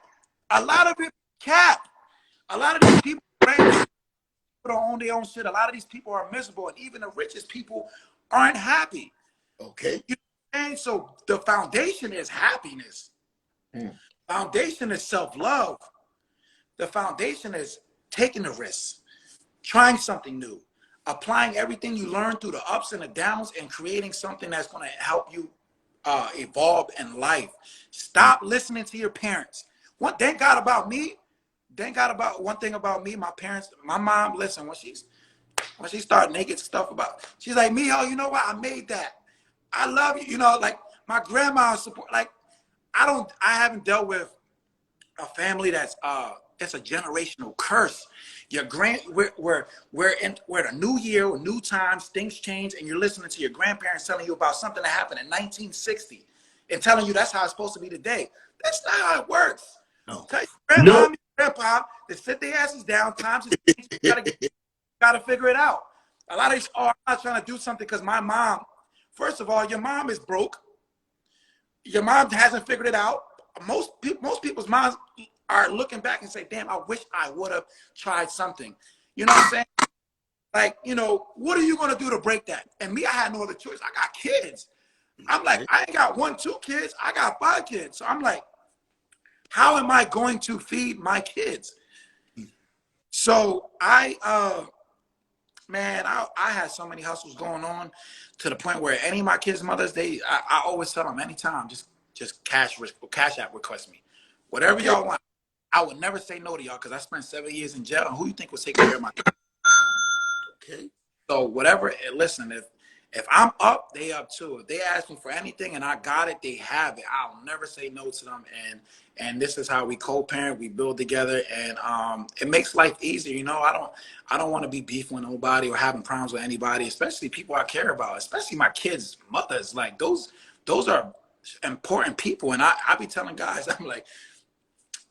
A lot of it be cap. A lot of these people don't own their own shit. A lot of these people are miserable. And even the richest people aren't happy. Okay. And so the foundation is happiness. Foundation is self-love. The foundation is taking the risks, trying something new, applying everything you learn through the ups and the downs, and creating something that's going to help you evolve in life. Stop listening to your parents. Thank God about me. Thank God about one thing about me. My parents, my mom, listen, when she started naked stuff about, she's like, Mijo, you know what? I made that. I love you. You know, like my grandma support, like I haven't dealt with a family that's it's a generational curse. We're the new year, new times, things change, and you're listening to your grandparents telling you about something that happened in 1960 and telling you that's how it's supposed to be today. That's not how it works. No. Tell your grandma and grandpa to sit their asses down, times is changing, you gotta figure it out. A lot of these I'm not trying to do something because my mom. First of all, your mom is broke. Your mom hasn't figured it out. Most people's moms are looking back and say, damn, I wish I would have tried something. You know what I'm saying? Like, you know, what are you going to do to break that? And me, I had no other choice. I got kids. I'm like, I ain't got 1, 2 kids. I got 5 kids. So I'm like, how am I going to feed my kids? So man, I had so many hustles going on to the point where any of my kids' mothers, I always tell them anytime, just cash app request me. Whatever y'all want. I would never say no to y'all because I spent 7 years in jail. And who you think was taking care of my kids? Okay. So whatever, listen, if I'm up, they up too. If they ask me for anything and I got it, they have it. I'll never say no to them. And this is how we co-parent, we build together, and it makes life easier. You know, I don't want to be beefing with nobody or having problems with anybody, especially people I care about, especially my kids' mothers. Like those are important people. And I be telling guys, I'm like,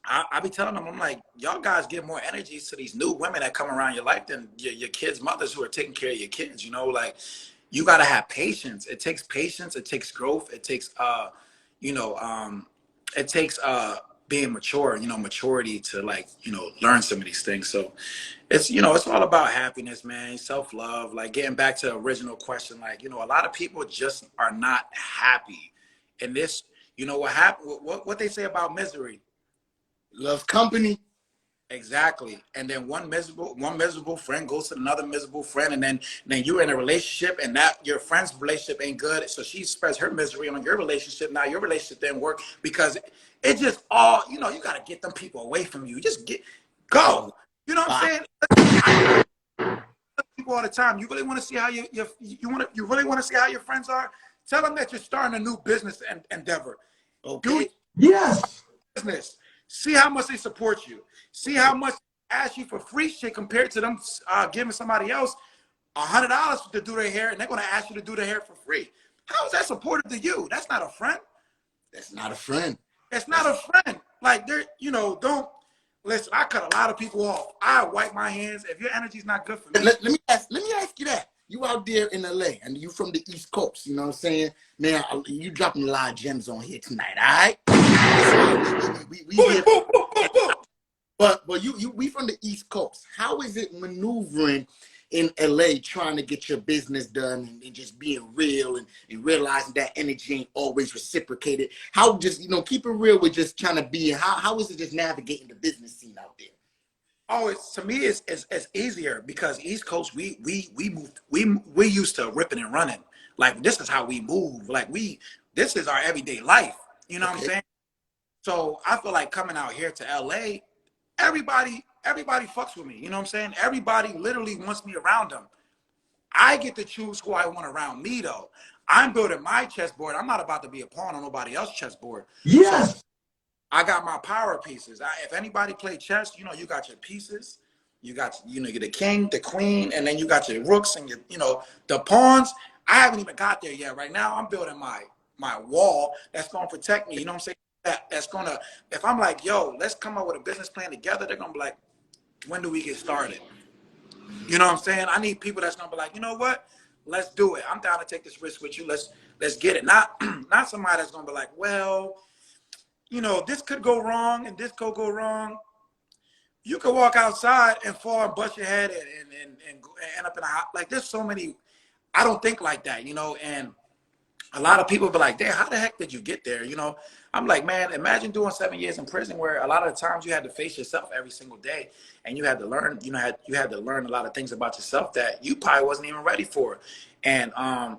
I be telling them, I'm like, y'all guys give more energy to these new women that come around your life than your kids' mothers who are taking care of your kids. You know, like you got to have patience. It takes patience. It takes growth. It takes, it takes being mature, you know, maturity to like, you know, learn some of these things. So it's, you know, it's all about happiness, man, self-love, like getting back to the original question, like, you know, a lot of people just are not happy. And this, you know, what happened, what they say about misery. Loves company. Exactly. And then one miserable friend goes to another miserable friend, and then you're in a relationship and that your friend's relationship ain't good. So she spreads her misery on your relationship. Now your relationship didn't work because it just all, you know, you got to get them people away from you. Just go. You know what I'm saying? I tell people all the time, you really want to see how you really want to see how your friends are? Tell them that you're starting a new business endeavor. Okay. Yes. Business. See how much they support you. See how much they ask you for free shit compared to them giving somebody else $100 to do their hair, and they're going to ask you to do their hair for free. How is that supportive to you? That's not a friend. That's not a friend. It's not a friend. Like, they're, you know, don't listen. I cut a lot of people off. I wipe my hands. If your energy's not good for me, let me ask you that. You out there in LA and you from the East Coast, you know what I'm saying? Man, you dropping a lot of gems on here tonight, all right? But we from the East Coast. How is it maneuvering in LA trying to get your business done and just being real and realizing that energy ain't always reciprocated? How just, you know, keep it real with just trying to be, how is it just navigating the business scene out there? Oh, to me, it's easier because East Coast, we used to ripping and running. Like, this is how we move. Like, this is our everyday life. You know what I'm saying? So I feel like coming out here to LA, everybody fucks with me. You know what I'm saying? Everybody literally wants me around them. I get to choose who I want around me, though. I'm building my chessboard. I'm not about to be a pawn on nobody else's chessboard. Yes. So I got my power pieces. If anybody play chess, you know, you got your pieces. You got, you know, you're the king, the queen, and then you got your rooks and your, you know, the pawns. I haven't even got there yet. Right now, I'm building my wall that's going to protect me. You know what I'm saying? That's going to, if I'm like, yo, let's come up with a business plan together, they're going to be like, when do we get started? You know what I'm saying? I need people that's gonna be like, you know what? Let's do it. I'm down to take this risk with you. Let's get it. Not not somebody that's gonna be like, well, you know, this could go wrong and this could go wrong. You could walk outside and fall and bust your head and end up in a hot. Like there's so many. I don't think like that, you know. And a lot of people be like, damn, how the heck did you get there? You know, I'm like, man, imagine doing 7 years in prison where a lot of the times you had to face yourself every single day and you had to learn, you know, you had to learn a lot of things about yourself that you probably wasn't even ready for. And,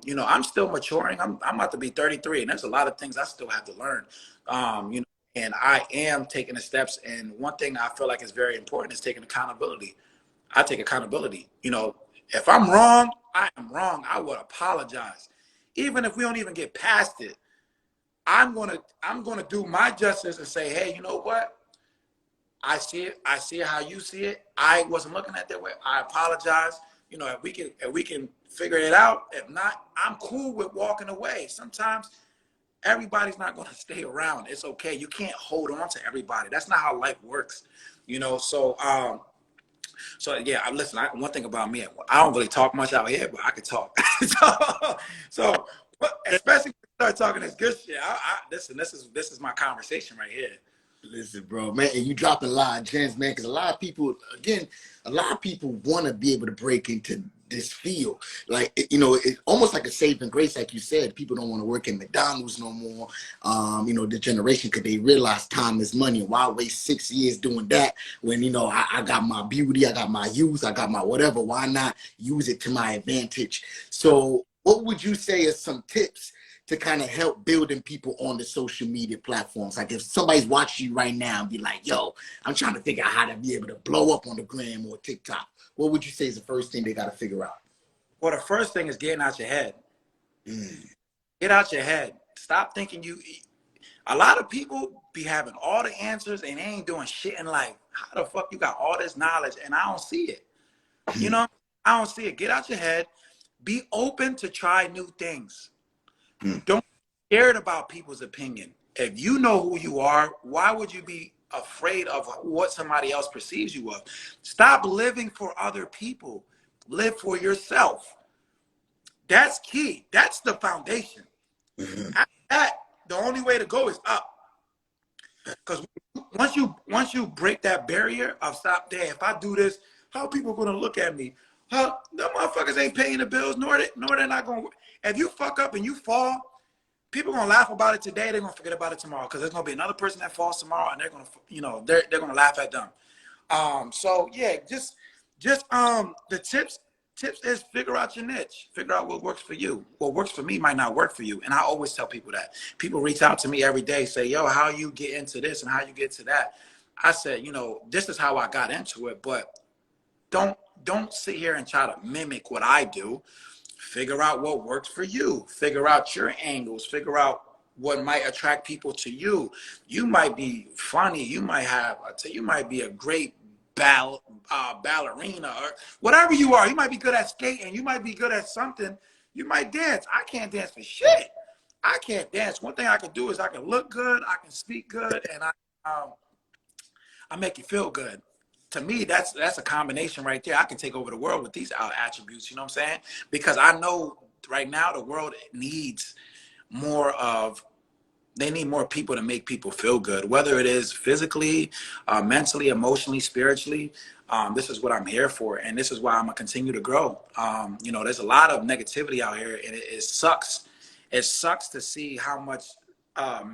you know, I'm still maturing. I'm about to be 33 and there's a lot of things I still have to learn, you know, and I am taking the steps. And one thing I feel like is very important is taking accountability. I take accountability. You know, if I'm wrong, I am wrong. I would apologize. Even if we don't even get past it, I'm gonna do my justice and say, hey, you know what? I see it. I see it how you see it. I wasn't looking at that way. I apologize. You know, if we can figure it out. If not, I'm cool with walking away. Sometimes everybody's not gonna stay around. It's okay. You can't hold on to everybody. That's not how life works. You know, so so yeah, listen. One thing about me, I don't really talk much out here, but I could talk. so especially when you start talking this good shit. Listen, this is my conversation right here. Listen, bro, man, and you dropping a lot of gems, man, because a lot of people, again, a lot of people want to be able to break into this field. Like, you know, it's almost like a saving grace, like you said. People don't want to work in McDonald's no more, you know, the generation, because they realize time is money. And why waste 6 years doing that when, you know, I got my beauty, I got my youth, I got my whatever. Why not use it to my advantage? So what would you say are some tips to kind of help building people on the social media platforms? Like if somebody's watching you right now and be like, yo, I'm trying to figure out how to be able to blow up on the gram or TikTok, what would you say is the first thing they got to figure out? Well, the first thing is getting out your head. Get out your head. Stop thinking a lot of people be having all the answers and they ain't doing shit in life. How the fuck you got all this knowledge and I don't see it? You know, I don't see it. Get out your head. Be open to try new things. Don't be scared about people's opinion. If you know who you are, why would you be afraid of what somebody else perceives you of? Stop living for other people. Live for yourself. That's key. That's the foundation. After that, the only way to go is up. Because once you break that barrier of stop there, if I do this, how are people gonna look at me? How the motherfuckers ain't paying the bills, nor they're not gonna. If you fuck up and you fall, people are gonna laugh about it today. They're gonna forget about it tomorrow because there's gonna be another person that falls tomorrow, and they're gonna, you know, they're gonna laugh at them. So yeah, just the tips is figure out your niche, figure out what works for you. What works for me might not work for you, and I always tell people that. People reach out to me every day, say, yo, how you get into this and how you get to that. I said, you know, this is how I got into it, but don't sit here and try to mimic what I do. Figure out what works for you. Figure out your angles. Figure out what might attract people to you. You might be funny. You might be a great ballerina or whatever you are. You might be good at skating. You might be good at something. You might dance. I can't dance for shit. I can't dance. One thing I can do is I can look good. I can speak good, and I make you feel good. To me, that's a combination right there. I can take over the world with these attributes, you know what I'm saying? Because I know right now the world needs they need more people to make people feel good, whether it is physically, mentally, emotionally, spiritually. This is what I'm here for, and this is why I'm gonna continue to grow. You know, there's a lot of negativity out here, and it sucks. It sucks to see how much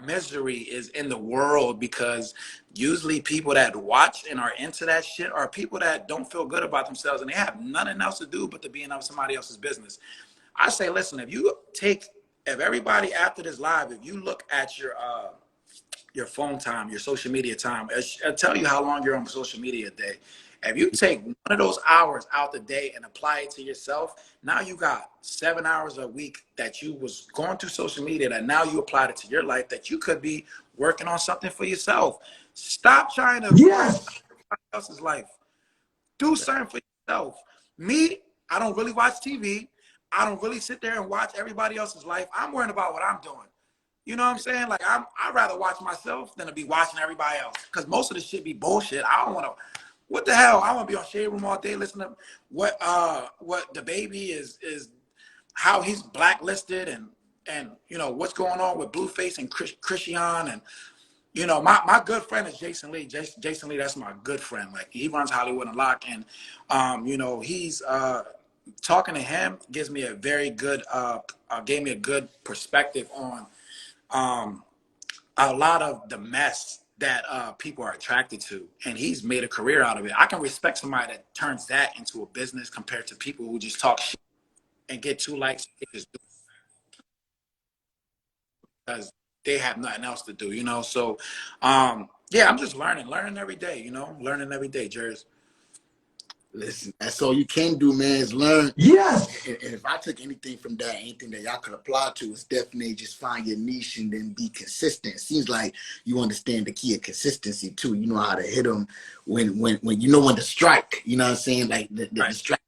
misery is in the world, because usually people that watch and are into that shit are people that don't feel good about themselves and they have nothing else to do but to be in somebody else's business. I say, listen, if everybody after this live, if you look at your phone time, your social media time. I'll tell you how long you're on social media a day. If you take one of those hours out the day and apply it to yourself, now you got 7 hours a week that you was going through social media that now you applied it to your life that you could be working on something for yourself. Stop trying to worry about somebody else's life. Do something for yourself. Me, I don't really watch TV. I don't really sit there and watch everybody else's life. I'm worrying about what I'm doing. You know what I'm saying? Like I'd rather watch myself than to be watching everybody else. Because most of the shit be bullshit. I don't want to. What the hell? I want to be on Shade Room all day listening to what the baby is how he's blacklisted and you know what's going on with Blueface and Christian and you know my good friend is Jason Lee. Jason Lee, that's my good friend. Like he runs Hollywood Unlocked and you know he's talking to him gives me a very good gave me a good perspective on a lot of the mess that people are attracted to, and he's made a career out of it. I can respect somebody that turns that into a business compared to people who just talk shit and get 2 likes because they have nothing else to do, you know. So, yeah, I'm just learning every day, you know, learning every day, Jers. Listen, that's all you can do, man, is learn. Yes. And if I took anything from that, anything that y'all could apply to, is definitely just find your niche and then be consistent. It seems like you understand the key of consistency too. You know how to hit them when you know when to strike. You know what I'm saying? Like the distraction,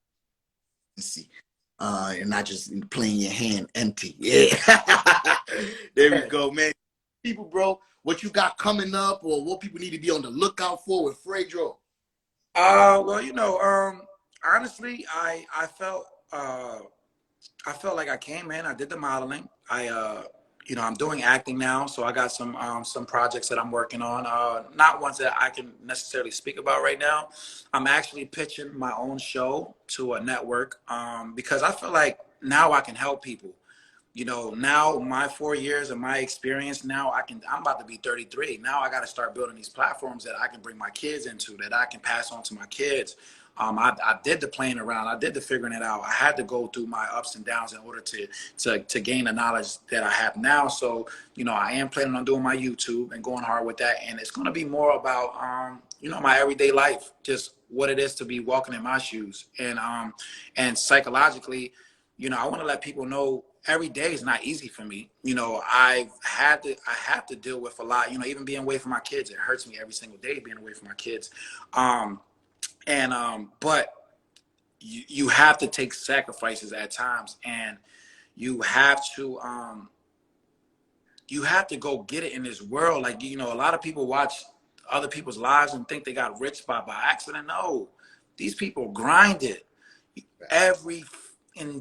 and not just playing your hand empty. Yeah, there we go, man. People, bro, what you got coming up, or what people need to be on the lookout for with Fredo? Well, you know, honestly, I felt like I came in. I did the modeling. You know, I'm doing acting now, so I got some projects that I'm working on. Not ones that I can necessarily speak about right now. I'm actually pitching my own show to a network because I feel like now I can help people. You know, now my 4 years of my experience, now I'm about to be 33. Now I got to start building these platforms that I can bring my kids into, that I can pass on to my kids. I did the playing around. I did the figuring it out. I had to go through my ups and downs in order to gain the knowledge that I have now. So, you know, I am planning on doing my YouTube and going hard with that. And it's going to be more about, you know, my everyday life, just what it is to be walking in my shoes. And psychologically, you know, I want to let people know every day is not easy for me. You know, I have to deal with a lot, you know, even being away from my kids. It hurts me every single day being away from my kids. But you have to take sacrifices at times, and you have to go get it in this world. Like, you know, a lot of people watch other people's lives and think they got rich by accident. No, these people grinded every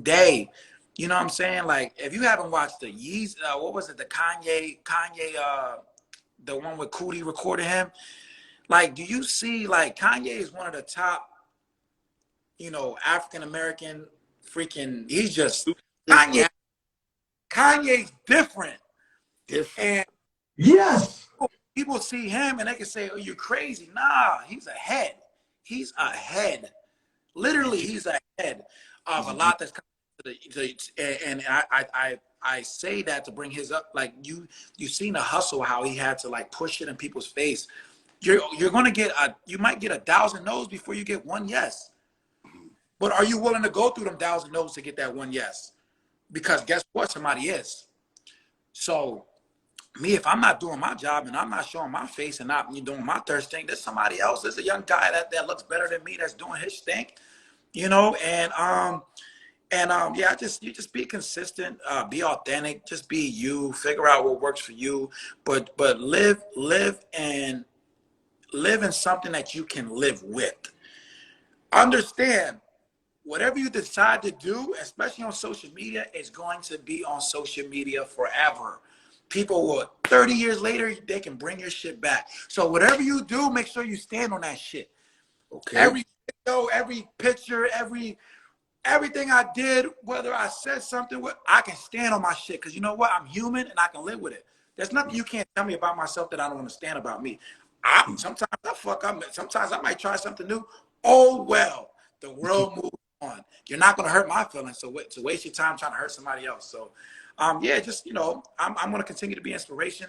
day. You know what I'm saying? Like, if you haven't watched the Yeezy, what was it? The Kanye, the one with Cootie recorded him. Like, do you see, like, Kanye is one of the top, you know, African-American freaking, he's just, Kanye's different. And Yes. people see him and they can say, oh, you're crazy. Nah, he's ahead. He's ahead. Literally, he's ahead of a lot that's coming to the, and I say that to bring his up. Like, you seen the hustle, how he had to like push it in people's face. You're gonna get you might get 1,000 no's before you get one yes. But are you willing to go through them 1,000 no's to get that one yes? Because guess what? Somebody is. So me, if I'm not doing my job and I'm not showing my face and not doing my thirst thing, there's somebody else. There's a young guy that looks better than me that's doing his thing, you know. Yeah, you just be consistent, be authentic, just be you, figure out what works for you, but live in something that you can live with. Understand, whatever you decide to do, especially on social media, is going to be on social media forever. People will, 30 years later, they can bring your shit back. So whatever you do, make sure you stand on that shit. Okay. Every video, every picture, everything I did, whether I said something, I can stand on my shit. Because you know what? I'm human and I can live with it. There's nothing you can't tell me about myself that I don't understand about me. Sometimes I fuck up. Sometimes I might try something new. Oh, well, the world moves on. You're not going to hurt my feelings. So waste your time trying to hurt somebody else. So Yeah, just, I'm going to continue to be inspiration.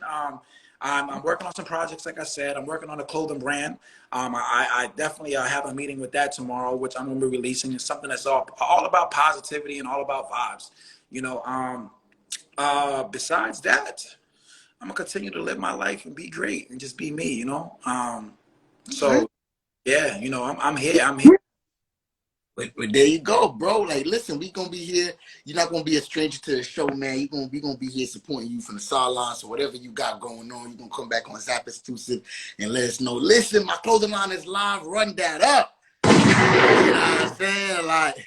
I'm working on some projects, like I said. I'm working on a clothing brand. I definitely have a meeting with that tomorrow, which I'm going to be releasing. It's something that's all about positivity and all about vibes. Besides that, I'm gonna continue to live my life and be great and just be me. So yeah, I'm here. I'm here. But there you go, bro. Like, listen, we gonna be here. You're not gonna be a stranger to the show, man. We gonna be here supporting you from the sidelines. So whatever you got going on, you're gonna come back on Zap Exclusive and let us know. Listen, my clothing line is live. Run that up. You know what I'm saying? Like,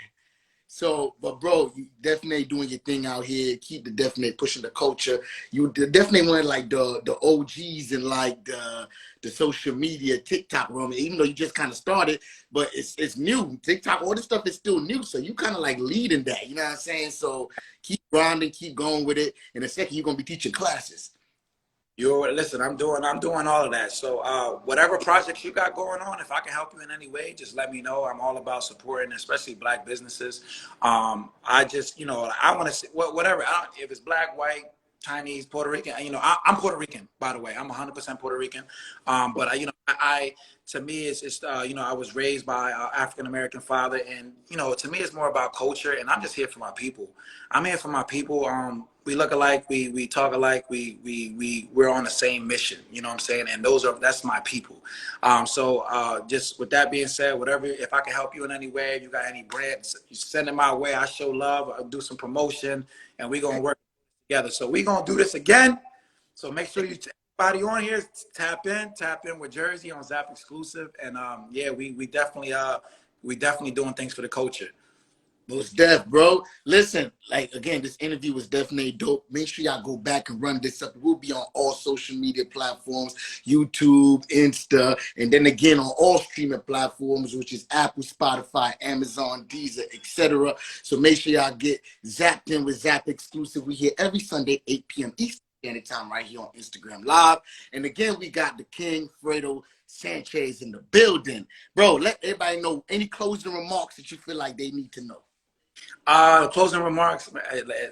so, but bro, you definitely doing your thing out here. Keep the definitely pushing the culture. You definitely one of like the OGs and like the social media TikTok room. Even though you just kind of started, but it's new. TikTok, all this stuff is still new. So you kind of like leading that. You know what I'm saying? So keep grinding, keep going with it. In a second, you're gonna be teaching classes. Listen, I'm doing all of that. So whatever projects you got going on, if I can help you in any way, just let me know. I'm all about supporting, especially Black businesses. I just, I want to see whatever. If it's Black, white, Chinese, Puerto Rican, I'm Puerto Rican, by the way. I'm 100% Puerto Rican. But I to me, it's I was raised by an African American father, and to me, it's more about culture. And I'm just here for my people. I'm here for my people. We look alike, we talk alike, we're on the same mission, you know what I'm saying? And that's my people. So just with that being said, whatever, if I can help you in any way, if you got any brands, you send it my way. I show love, I'll do some promotion, and we're gonna work together. So we're gonna do this again. So make sure everybody on here tap in with Jersey on Zap Exclusive. And yeah, we definitely doing things for the culture. Most def, bro. Listen, like again, this interview was definitely dope. Make sure y'all go back and run this up. We'll be on all social media platforms, YouTube, Insta, and then again on all streaming platforms, which is Apple, Spotify, Amazon, Deezer, etc. So make sure y'all get zapped in with Zap Exclusive. We here every Sunday, 8 p.m. Eastern Standard Time, right here on Instagram Live. And again, we got the King, Fredo Sanchez in the building. Bro, let everybody know any closing remarks that you feel like they need to know. Closing remarks,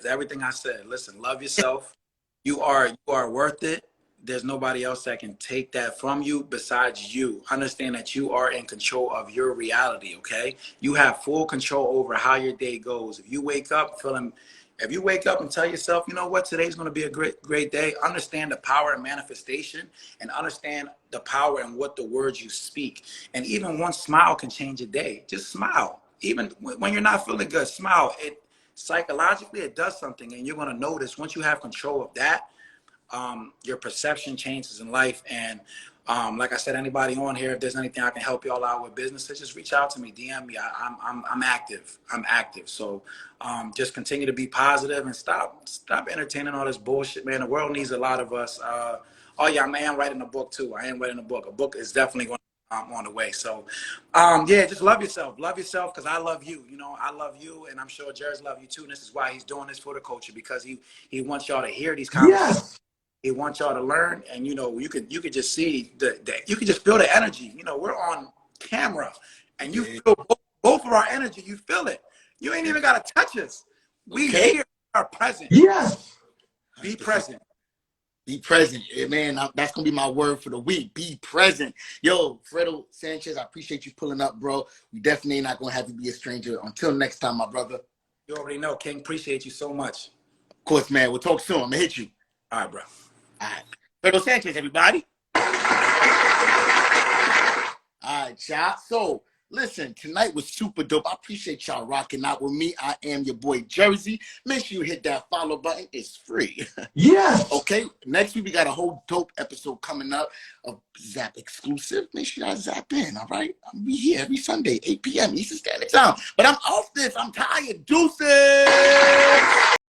everything I said. Listen, love yourself. You are worth it. There's nobody else that can take that from you besides you. Understand that you are in control of your reality, okay? You have full control over how your day goes. If you wake up and tell yourself, you know what, today's going to be a great day, understand the power of manifestation and understand the power in what the words you speak. And even one smile can change a day. Just smile. Even when you're not feeling good, smile. It psychologically, it does something, and you're going to notice once you have control of that, your perception changes in life. And like I said, anybody on here, if there's anything I can help y'all out with businesses, just reach out to me, DM me. I'm active. I'm active. So just continue to be positive and stop entertaining all this bullshit, man. The world needs a lot of us. Oh yeah, I am writing a book too. I am writing a book. A book is definitely going on the way. So yeah, just love yourself because I love you. I love you, and I'm sure Jared's love you too. And this is why he's doing this for the culture, because he wants y'all to hear these conversations. Yes. He wants y'all to learn, and you could just see you could just feel the energy. We're on camera, and you feel both of our energy. You feel it. You ain't even gotta touch us. We here are present. Yes. Be present. Be present, man. That's gonna be my word for the week. Be present. Yo, Fredo Sanchez, I appreciate you pulling up, bro. We definitely not gonna have you be a stranger. Until next time, my brother. You already know, King. Appreciate you so much. Of course, man. We'll talk soon. I'm gonna hit you. All right, bro. All right. Fredo Sanchez, everybody. All right, y'all. So, listen, tonight was super dope. I appreciate y'all rocking out with me. I am your boy, Jersey. Make sure you hit that follow button. It's free. Yes. Okay, next week we got a whole dope episode coming up of Zap Exclusive. Make sure y'all zap in, all right? I'll be here every Sunday, 8 p.m. Eastern Standard Time. But I'm off this. I'm tired. Deuces!